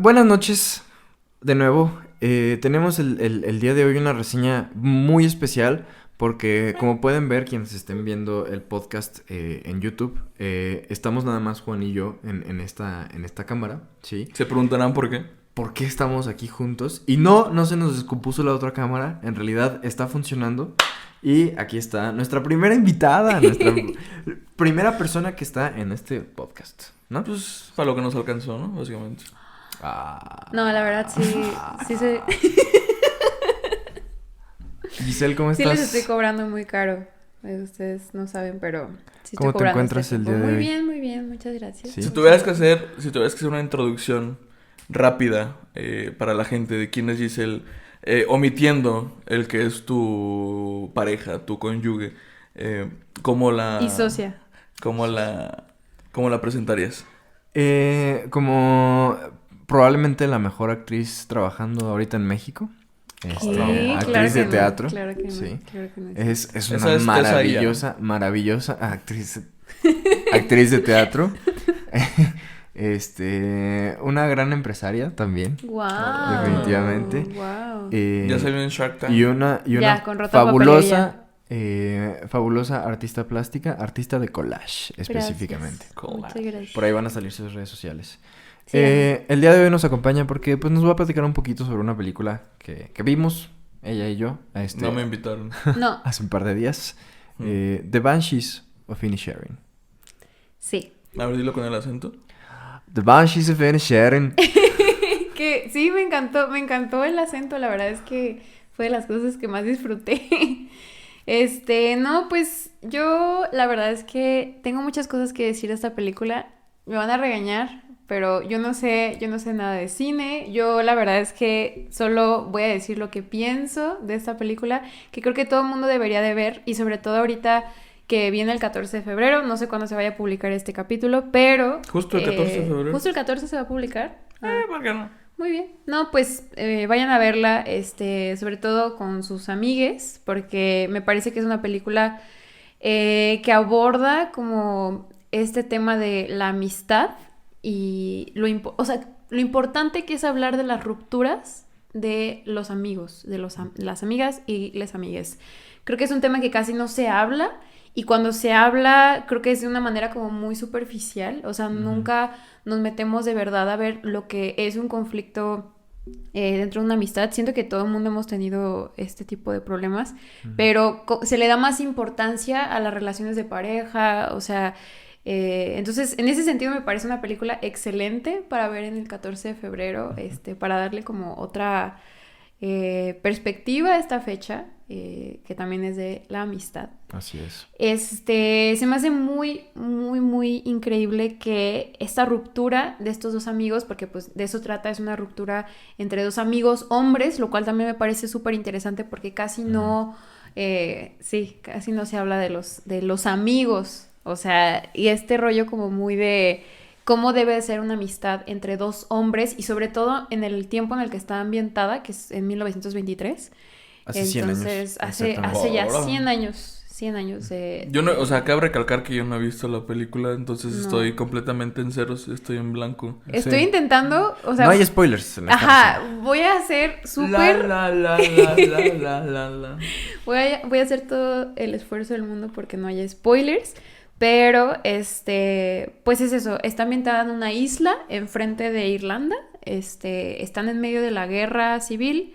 Buenas noches, de nuevo. Tenemos el día de hoy una reseña muy especial porque, como pueden ver quienes estén viendo el podcast en YouTube, estamos nada más Juan y yo en esta cámara, ¿sí? Se preguntarán por qué. ¿Por qué estamos aquí juntos? Y no se nos descompuso la otra cámara, en realidad está funcionando. Y aquí está nuestra primera invitada, nuestra primera persona que está en este podcast, ¿no? Pues para lo que nos alcanzó, ¿no? Básicamente. No, la verdad sí se... Giselle, ¿cómo Sí estás? les estoy cobrando muy caro. Ustedes no saben, pero sí ¿Cómo estoy te cobrando encuentras el día de hoy? Muy bien, muchas gracias. Sí. Si tuvieras que hacer una introducción rápida para la gente de quién es Giselle, omitiendo el que es tu pareja, tu cónyuge, ¿cómo la... Y socia. ¿Cómo la presentarías? Como probablemente la mejor actriz trabajando ahorita en México. Actriz Claro de que teatro. no, claro que no, Sí. claro que no. Es Esa una es maravillosa actriz de teatro. Una gran empresaria también. Wow. Definitivamente. Wow. Ya salió en Shark Tank. Y una Ya, con rota fabulosa artista plástica, artista de collage específicamente. Muchas gracias. Por ahí van a salir sus redes sociales. Sí. El día de hoy nos acompaña porque pues nos va a platicar un poquito sobre una película que vimos, ella y yo, No me invitaron. No, hace un par de días. The Banshees of Inisherin. sí. A ver, dilo con el acento. The Banshees of Inisherin. Que sí, me encantó el acento, la verdad es que fue de las cosas que más disfruté. No, pues yo la verdad es que tengo muchas cosas que decir de esta película. Me van a regañar, pero yo no sé nada de cine. Yo la verdad es que solo voy a decir lo que pienso de esta película, que creo que todo el mundo debería de ver, y sobre todo ahorita que viene el 14 de febrero, no sé cuándo se vaya a publicar este capítulo, pero... Justo el 14 de febrero. ¿Justo el 14 se va a publicar? ¿Por qué no? Muy bien. No, pues vayan a verla, sobre todo con sus amigues, porque me parece que es una película que aborda como este tema de la amistad y lo importante que es hablar de las rupturas de los amigos, de las amigas y les amigues. Creo que es un tema que casi no se habla. Y cuando se habla, creo que es de una manera como muy superficial. O sea, nunca nos metemos de verdad a ver lo que es un conflicto dentro de una amistad. Siento que todo el mundo hemos tenido este tipo de problemas, pero se le da más importancia a las relaciones de pareja. O sea, entonces, en ese sentido me parece una película excelente para ver en el 14 de febrero, para darle como otra perspectiva a esta fecha. Que también es de la amistad. Así es. Se me hace muy, muy, muy increíble que esta ruptura de estos dos amigos, porque pues de eso trata, es una ruptura entre dos amigos hombres, lo cual también me parece súper interesante porque casi no, casi no se habla de los amigos, o sea, y este rollo como muy de cómo debe de ser una amistad entre dos hombres y sobre todo en el tiempo en el que está ambientada, que es en 1923. Hace 100 años. Entonces, hace ya 100 años. 100 años. Yo no, o sea, cabe recalcar que yo no he visto la película, entonces No. estoy completamente en ceros, estoy en blanco. Estoy intentando, o sea... No hay spoilers en esta Ajá, reseña. voy a hacer súper... La. Voy a hacer todo el esfuerzo del mundo porque no haya spoilers, pero pues es eso, está ambientada en una isla enfrente de Irlanda, están en medio de la guerra civil.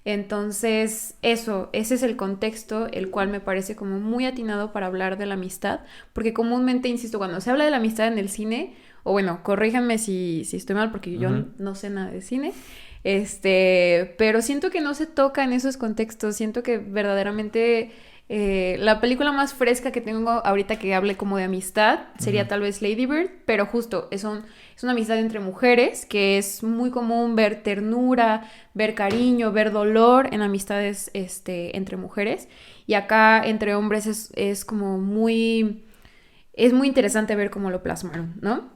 Entonces, ese es el contexto, el cual me parece como muy atinado para hablar de la amistad, porque comúnmente, insisto, cuando se habla de la amistad en el cine, o bueno, corríjanme si estoy mal, porque yo no sé nada de cine, pero siento que no se toca en esos contextos, siento que verdaderamente la película más fresca que tengo ahorita que hable como de amistad sería tal vez Lady Bird, pero justo es una amistad entre mujeres, que es muy común ver ternura, ver cariño, ver dolor en amistades entre mujeres, y acá entre hombres es como es muy interesante ver cómo lo plasmaron, ¿no?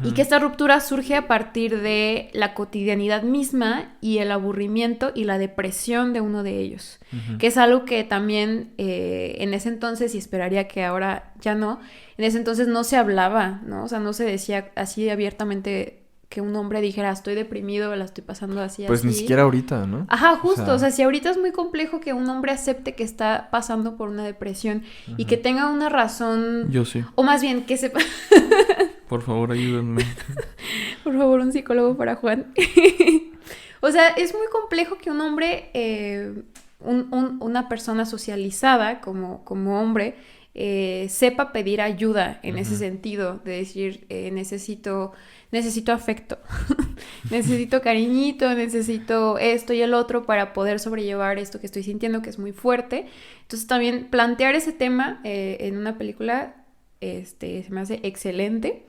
Y que esta ruptura surge a partir de la cotidianidad misma y el aburrimiento y la depresión de uno de ellos, que es algo que también en ese entonces, y esperaría que ahora ya no, en ese entonces no se hablaba, ¿no? O sea, no se decía así abiertamente que un hombre dijera, estoy deprimido, la estoy pasando así, Pues así. ni siquiera ahorita, ¿no? Ajá, justo. O sea, si ahorita es muy complejo que un hombre acepte que está pasando por una depresión y que tenga una razón... Yo sí. O más bien, que sepa... Por favor, ayúdenme. Por favor, un psicólogo para Juan. O sea, es muy complejo que un hombre, una persona socializada como hombre, sepa pedir ayuda en ese sentido, de decir, necesito afecto, necesito cariñito, necesito esto y el otro para poder sobrellevar esto que estoy sintiendo, que es muy fuerte. Entonces también plantear ese tema en una película se me hace excelente,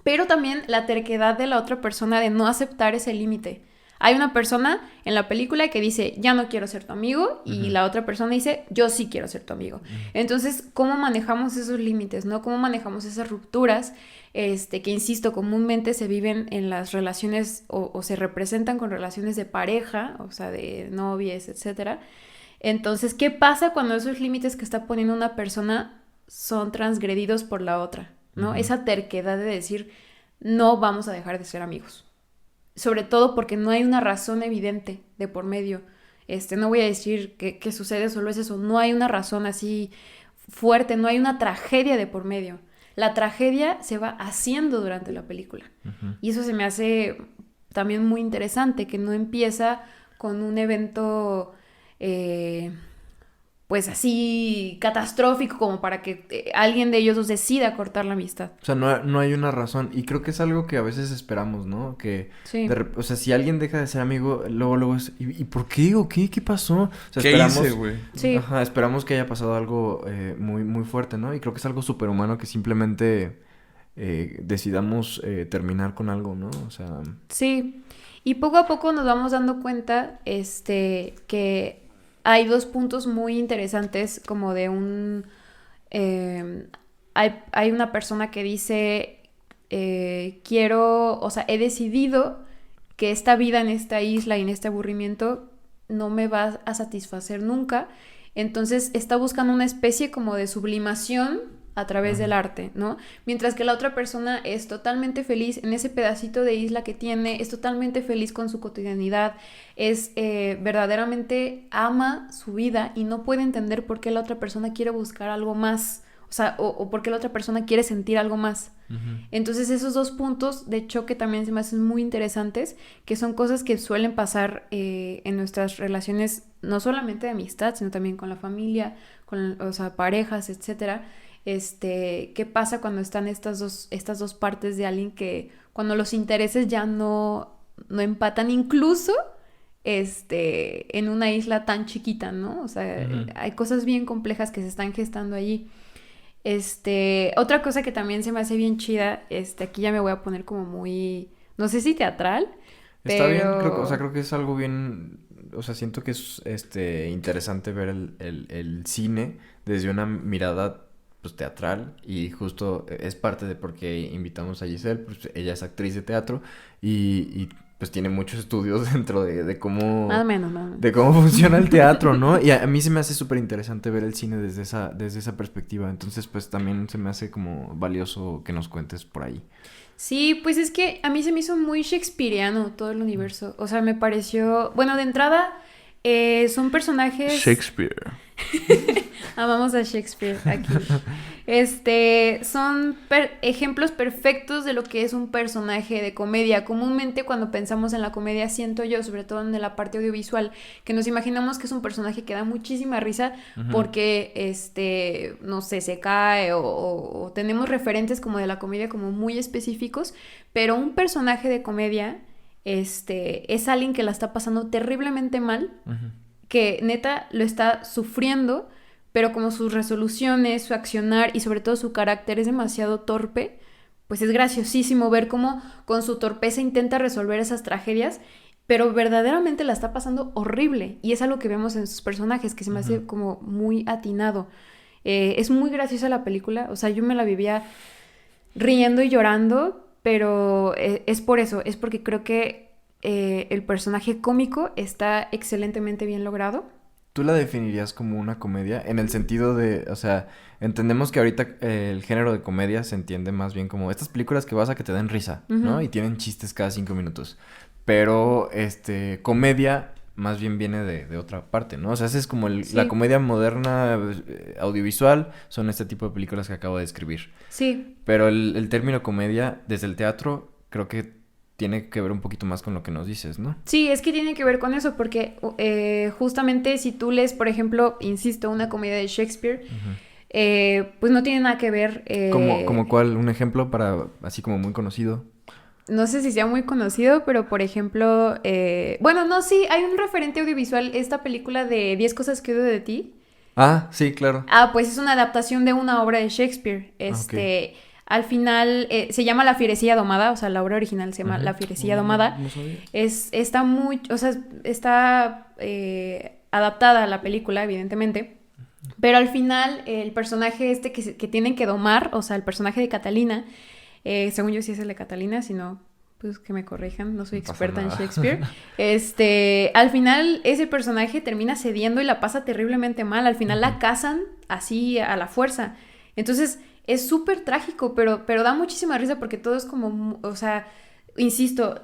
pero también la terquedad de la otra persona de no aceptar ese límite. Hay una persona en la película que dice, ya no quiero ser tu amigo, y la otra persona dice, yo sí quiero ser tu amigo. Entonces, ¿cómo manejamos esos límites, no? ¿Cómo manejamos esas rupturas? Que, insisto, comúnmente se viven en las relaciones o se representan con relaciones de pareja, o sea, de novias, etcétera. Entonces, ¿qué pasa cuando esos límites que está poniendo una persona son transgredidos por la otra, ¿no? Esa terquedad de decir, no vamos a dejar de ser amigos. Sobre todo porque no hay una razón evidente de por medio. No voy a decir que sucede, solo es eso. No hay una razón así fuerte, no hay una tragedia de por medio. La tragedia se va haciendo durante la película. Y eso se me hace también muy interesante, que no empieza con un evento pues así catastrófico como para que alguien de ellos dos decida cortar la amistad. O sea, no hay una razón. Y creo que es algo que a veces esperamos, ¿no? Que, sí. O sea, si alguien deja de ser amigo, luego es... ¿Y por qué? ¿O qué? ¿Qué pasó? O sea, ¿Qué esperamos... hice, güey? Sí. Ajá, esperamos que haya pasado algo muy, muy fuerte, ¿no? Y creo que es algo superhumano que simplemente decidamos terminar con algo, ¿no? O sea... Sí. Y poco a poco nos vamos dando cuenta, que hay dos puntos muy interesantes, como de un... hay una persona que dice, o sea, he decidido que esta vida en esta isla y en este aburrimiento no me va a satisfacer nunca. Entonces está buscando una especie como de sublimación a través del arte, ¿no? Mientras que la otra persona es totalmente feliz en ese pedacito de isla que tiene, es totalmente feliz con su cotidianidad, verdaderamente ama su vida y no puede entender por qué la otra persona quiere buscar algo más, o sea, o por qué la otra persona quiere sentir algo más. Entonces esos dos puntos de choque también se me hacen muy interesantes, que son cosas que suelen pasar en nuestras relaciones, no solamente de amistad, sino también con la familia, o sea, parejas, etcétera. ¿Qué pasa cuando están estas dos partes de alguien que cuando los intereses ya no empatan, incluso en una isla tan chiquita, ¿no? O sea, hay cosas bien complejas que se están gestando allí. Otra cosa que también se me hace bien chida, aquí ya me voy a poner como muy, no sé si teatral, Está pero... bien, creo que es algo bien, o sea, siento que es interesante ver el cine desde una mirada pues teatral, y justo es parte de por qué invitamos a Giselle, pues ella es actriz de teatro y pues tiene muchos estudios dentro de cómo... Más o menos. De cómo funciona el teatro, ¿no? Y a mí se me hace súper interesante ver el cine desde esa perspectiva. Entonces, pues también se me hace como valioso que nos cuentes por ahí. Sí, pues es que a mí se me hizo muy shakespeareano todo el universo. O sea, me pareció... Bueno, de entrada, son personajes... Shakespeare. Amamos a Shakespeare aquí. Son ejemplos perfectos de lo que es un personaje de comedia. Comúnmente cuando pensamos en la comedia, siento yo, sobre todo en la parte audiovisual, que nos imaginamos que es un personaje que da muchísima risa porque, no sé, se cae o tenemos referentes como de la comedia como muy específicos, pero un personaje de comedia es alguien que la está pasando terriblemente mal, que neta lo está sufriendo, pero como sus resoluciones, su accionar y sobre todo su carácter es demasiado torpe, pues es graciosísimo ver cómo con su torpeza intenta resolver esas tragedias, pero verdaderamente la está pasando horrible. Y es algo que vemos en sus personajes, que se me hace como muy atinado. Es muy graciosa la película, o sea, yo me la vivía riendo y llorando, pero es por eso, es porque creo que el personaje cómico está excelentemente bien logrado. ¿tú la definirías como una comedia? En el sentido de, o sea, entendemos que ahorita el género de comedia se entiende más bien como estas películas que vas a que te den risa, ¿no? Y tienen chistes cada 5 minutos. Pero, comedia más bien viene de otra parte, ¿no? O sea, esa es como la comedia moderna audiovisual, son este tipo de películas que acabo de describir. Sí. Pero el término comedia, desde el teatro, creo que tiene que ver un poquito más con lo que nos dices, ¿no? Sí, es que tiene que ver con eso, porque justamente si tú lees, por ejemplo, insisto, una comedia de Shakespeare, pues no tiene nada que ver... ¿Como cuál? Un ejemplo para, así como muy conocido. No sé si sea muy conocido, pero por ejemplo... bueno, no, sí, hay un referente audiovisual, esta película de 10 cosas que odio de ti. Ah, sí, claro. Ah, pues es una adaptación de una obra de Shakespeare. Okay. Al final se llama La Fierecilla Domada, o sea, la obra original se llama La Fierecilla Domada. No sabía. Está muy, o sea, está adaptada a la película, evidentemente. Pero al final el personaje que tienen que domar, o sea, el personaje de Catalina, según yo sí es el de Catalina, si no, pues que me corrijan, no soy experta en Shakespeare. Al final ese personaje termina cediendo y la pasa terriblemente mal. Al final la casan así a la fuerza. Entonces es súper trágico, pero da muchísima risa porque todo es como, o sea, insisto,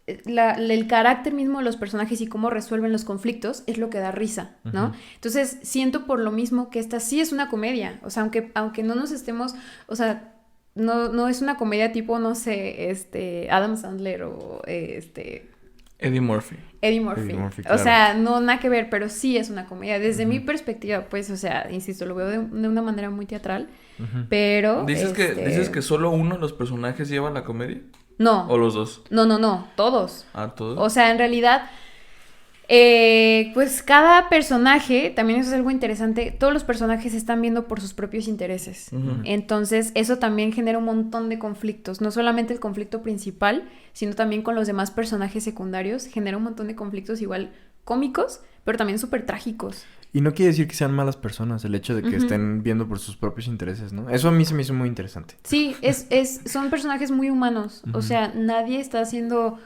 el carácter mismo de los personajes y cómo resuelven los conflictos es lo que da risa, ¿no? Entonces siento por lo mismo que esta sí es una comedia, o sea, aunque no nos estemos, o sea, no es una comedia tipo, no sé, Adam Sandler o Eddie Murphy. Eddie Murphy, claro. O sea, no nada que ver, pero sí es una comedia. Desde mi perspectiva, pues, o sea, insisto, lo veo de una manera muy teatral, pero... ¿Dices que solo uno de los personajes lleva la comedia? No. ¿O los dos? No, todos. Ah, ¿todos? O sea, en realidad, pues cada personaje, también eso es algo interesante, todos los personajes se están viendo por sus propios intereses. Entonces, eso también genera un montón de conflictos, no solamente el conflicto principal, sino también con los demás personajes secundarios, genera un montón de conflictos igual cómicos, pero también súper trágicos. Y no quiere decir que sean malas personas, el hecho de que estén viendo por sus propios intereses, ¿no? Eso a mí se me hizo muy interesante. Sí, son personajes muy humanos, o sea, nadie está haciendo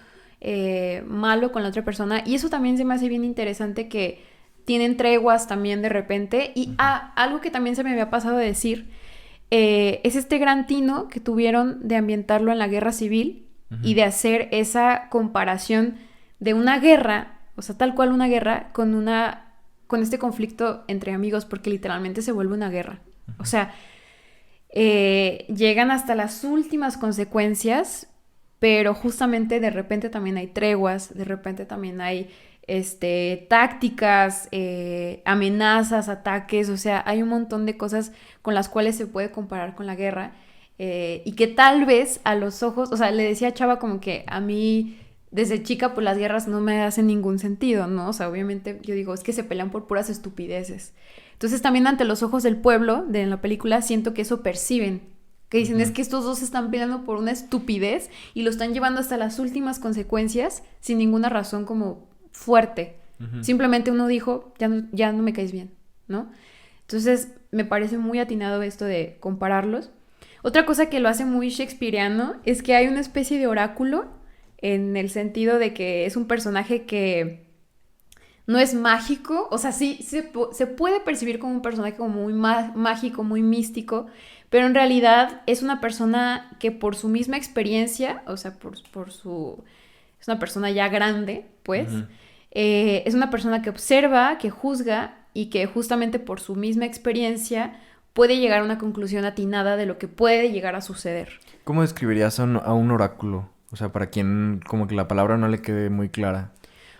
malo con la otra persona, y eso también se me hace bien interesante, que tienen treguas también de repente, y algo que también se me había pasado de decir, es este gran tino que tuvieron de ambientarlo en la guerra civil, y de hacer esa comparación de una guerra, o sea, tal cual una guerra, con este conflicto entre amigos, porque literalmente se vuelve una guerra. O sea, llegan hasta las últimas consecuencias, pero justamente de repente también hay treguas, de repente también hay tácticas, amenazas, ataques, o sea, hay un montón de cosas con las cuales se puede comparar con la guerra, y que tal vez a los ojos, o sea, le decía a Chava como que a mí... Desde chica, pues las guerras no me hacen ningún sentido, ¿no? O sea, obviamente yo digo, es que se pelean por puras estupideces. Entonces también ante los ojos del pueblo, en la película, siento que eso perciben. Que dicen, es que estos dos se están peleando por una estupidez y lo están llevando hasta las últimas consecuencias sin ninguna razón como fuerte. Simplemente uno dijo, ya no me caes bien, ¿no? Entonces me parece muy atinado esto de compararlos. Otra cosa que lo hace muy shakespeariano es que hay una especie de oráculo, en el sentido de que es un personaje que no es mágico, o sea, sí se puede percibir como un personaje como muy mágico, muy místico, pero en realidad es una persona que por su misma experiencia, o sea, es una persona ya grande, pues, es una persona que observa, que juzga y que justamente por su misma experiencia puede llegar a una conclusión atinada de lo que puede llegar a suceder. ¿Cómo describirías a un oráculo? O sea, para quien como que la palabra no le quede muy clara.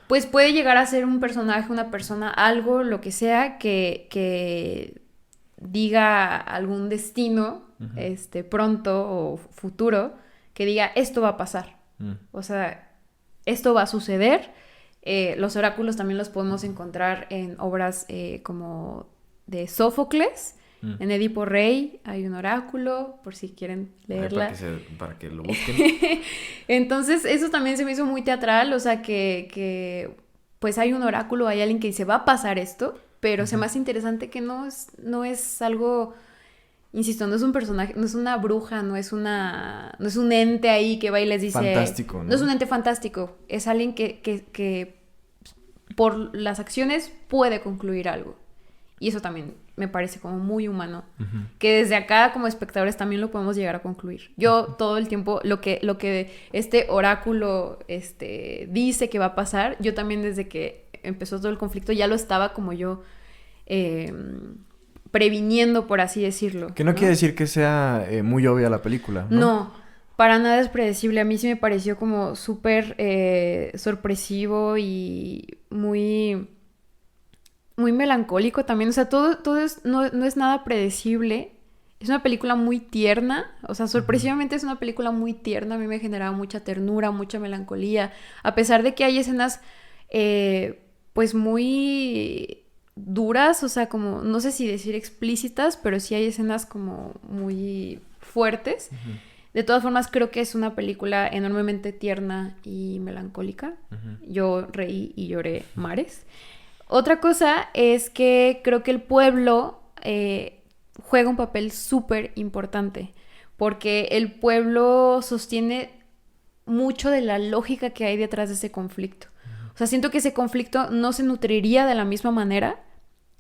Pues puede llegar a ser un personaje, una persona, algo, lo que sea, que diga algún destino, pronto o futuro, que diga, esto va a pasar. O sea, esto va a suceder. Los oráculos también los podemos encontrar en obras como de Sófocles. En Edipo Rey hay un oráculo, por si quieren leerla. Para que lo busquen. Entonces, eso también se me hizo muy teatral, o sea, que pues hay un oráculo, hay alguien que dice, va a pasar esto, pero se me hace interesante que no es algo, insisto, no es un personaje, no es una bruja, no es un ente ahí que va y les dice... Fantástico, ¿no? No es un ente fantástico, es alguien que por las acciones puede concluir algo. Y eso también me parece como muy humano. Ujú. Que desde acá, como espectadores, también lo podemos llegar a concluir. Yo todo el tiempo, lo que este oráculo dice que va a pasar, yo también desde que empezó todo el conflicto ya lo estaba como yo previniendo, por así decirlo. Que no quiere decir que sea muy obvia la película, ¿no? No, para nada es predecible. A mí sí me pareció como súper sorpresivo y muy, muy melancólico también. O sea, todo no es nada predecible. Es una película muy tierna. O sea, sorpresivamente es una película muy tierna. A mí me generaba mucha ternura, mucha melancolía. A pesar de que hay escenas, pues muy duras, o sea, como, no sé si decir explícitas, pero sí hay escenas como muy fuertes. Ujú. De todas formas, creo que es una película enormemente tierna y melancólica. Ujú. Yo reí y lloré mares. Otra cosa es que creo que el pueblo juega un papel súper importante, porque el pueblo sostiene mucho de la lógica que hay detrás de ese conflicto. O sea, siento que ese conflicto no se nutriría de la misma manera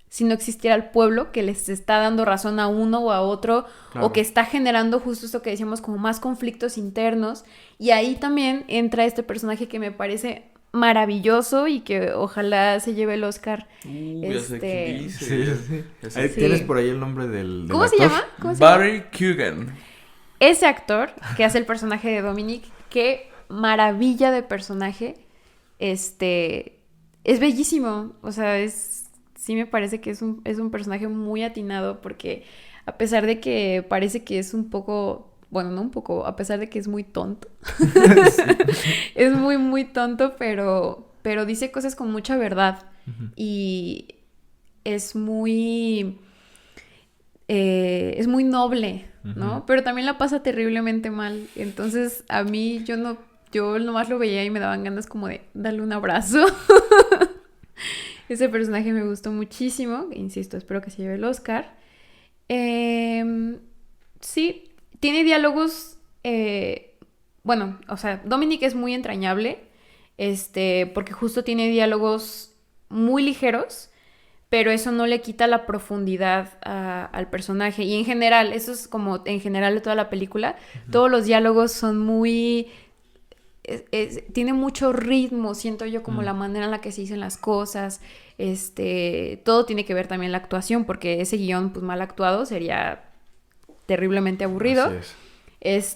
si no existiera el pueblo que les está dando razón a uno o a otro, Claro. o que está generando justo esto que decíamos, como más conflictos internos. Y ahí también entra este personaje que me parece maravilloso y que ojalá se lleve el Oscar. Ya sé quién dice. Sí, sí. Ya sé. Ahí Sí. tienes por ahí el nombre del ¿Cómo se actor. llama? ¿Cómo se llama? Barry Keoghan. Ese actor que hace el personaje de Dominic, qué maravilla de personaje. Es bellísimo. O sea, sí me parece que es un personaje muy atinado, porque a pesar de que parece que es un poco, bueno, no un poco, a pesar de que es muy tonto, es muy, muy tonto, pero dice cosas con mucha verdad. Ujú. Y es muy noble, ¿no? Ujú. Pero también la pasa terriblemente mal. Entonces, a mí, yo nomás lo veía y me daban ganas como de darle un abrazo. Ese personaje me gustó muchísimo. Insisto, espero que se lleve el Oscar. Sí, tiene diálogos. Bueno, o sea, Dominic es muy entrañable. Porque justo tiene diálogos muy ligeros, pero eso no le quita la profundidad al personaje. Y en general, eso es como en general de toda la película, todos los diálogos son muy... tiene mucho ritmo, siento yo, como la manera en la que se dicen las cosas. Todo tiene que ver también la actuación, porque ese guión, pues mal actuado, sería terriblemente aburrido. Así es.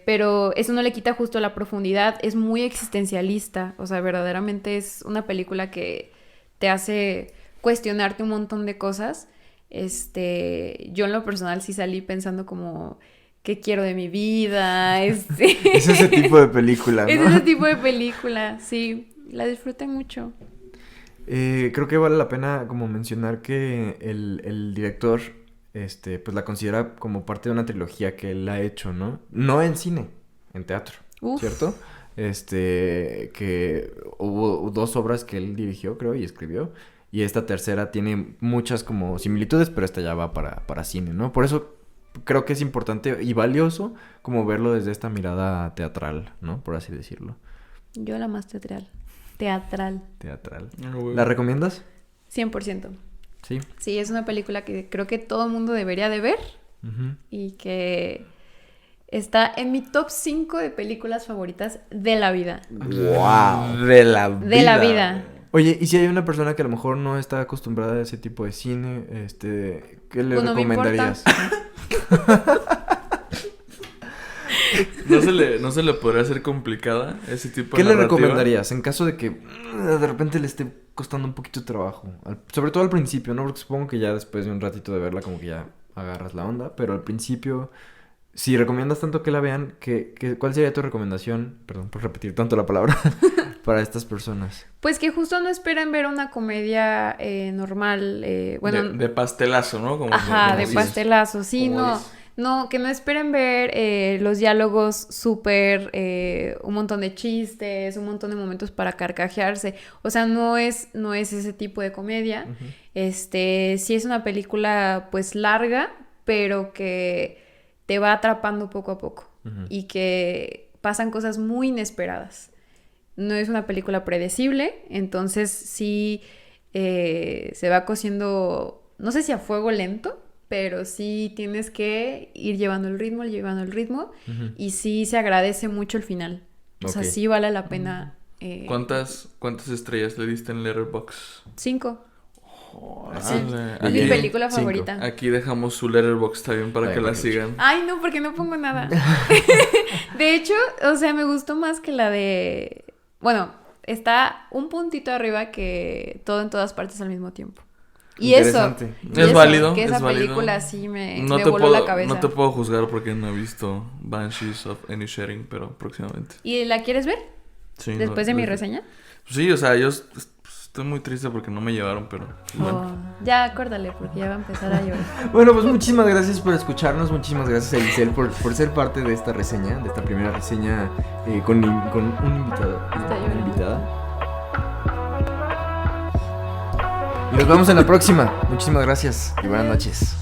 Pero eso no le quita justo la profundidad. Es muy existencialista. O sea, verdaderamente es una película que te hace cuestionarte un montón de cosas. Yo en lo personal sí salí pensando como, ¿qué quiero de mi vida? Es ese tipo de película, ¿no? Es ese tipo de película, sí. La disfruté mucho. Creo que vale la pena como mencionar que el director, pues la considera como parte de una trilogía que él ha hecho, ¿no? No en cine, en teatro, Uf. ¿cierto? Que hubo 2 obras que él dirigió, creo, y escribió. Y esta tercera tiene muchas como similitudes, pero esta ya va para cine, ¿no? Por eso creo que es importante y valioso como verlo desde esta mirada teatral, ¿no? Por así decirlo. Yo la más teatral. Teatral. Teatral. Ah, güey. ¿La recomiendas? 100%. Sí. Sí, es una película que creo que todo el mundo debería de ver Ujú. y que está en mi top 5 de películas favoritas de la vida. ¡Wow! De la De la vida. Oye, ¿y si hay una persona que a lo mejor no está acostumbrada a ese tipo de cine, qué le Pues no me recomendarías? ¿No se le podría hacer complicada ese tipo ¿Qué de le narrativa? recomendarías en caso de que de repente le esté costando un poquito de trabajo? Sobre todo al principio, ¿no? Porque supongo que ya después de un ratito de verla como que ya agarras la onda, pero al principio, si recomiendas tanto que la vean, ¿cuál sería tu recomendación? Perdón por repetir tanto la palabra, para estas personas. Pues que justo no esperen ver una comedia normal, bueno, De pastelazo, ¿no? Como, ajá, como de dices. pastelazo, sí, Como no, dices. no, que no esperen ver los diálogos súper, un montón de chistes, un montón de momentos para carcajearse, o sea, no es ese tipo de comedia. Sí es una película pues larga, pero que te va atrapando poco a poco Ujú. y que pasan cosas muy inesperadas. no es una película predecible, entonces sí se va cociendo, no sé si a fuego lento, pero sí tienes que ir llevando el ritmo, Ujú. y sí se agradece mucho el final. O sea, Ok. sí vale la pena. ¿Cuántas estrellas le diste en Letterboxd? 5. Así. Órale. Es mi Bien. película 5. favorita. Aquí dejamos su Letterboxd también para Ay, que la porque- sigan. Ay, no, porque no pongo nada. De hecho, o sea, me gustó más que la de... Bueno, está un puntito arriba que Todo en todas partes al mismo tiempo. Y eso, Interesante. y Es eso, válido, que esa es válido. película sí me No te voló puedo, la cabeza. no te puedo juzgar porque no he visto Banshees of Inisherin, pero próximamente. ¿Y la quieres ver? Sí, Después de mi reseña. Sí, o sea, yo estoy muy triste porque no me llevaron, pero bueno. Oh, ya, acuérdale, porque ya va a empezar a llorar. Bueno, pues muchísimas gracias por escucharnos, muchísimas gracias a Elisel por ser parte de esta reseña, de esta primera reseña con un invitado, Está una llorando. invitada. Y nos vemos en la próxima. Muchísimas gracias y buenas noches.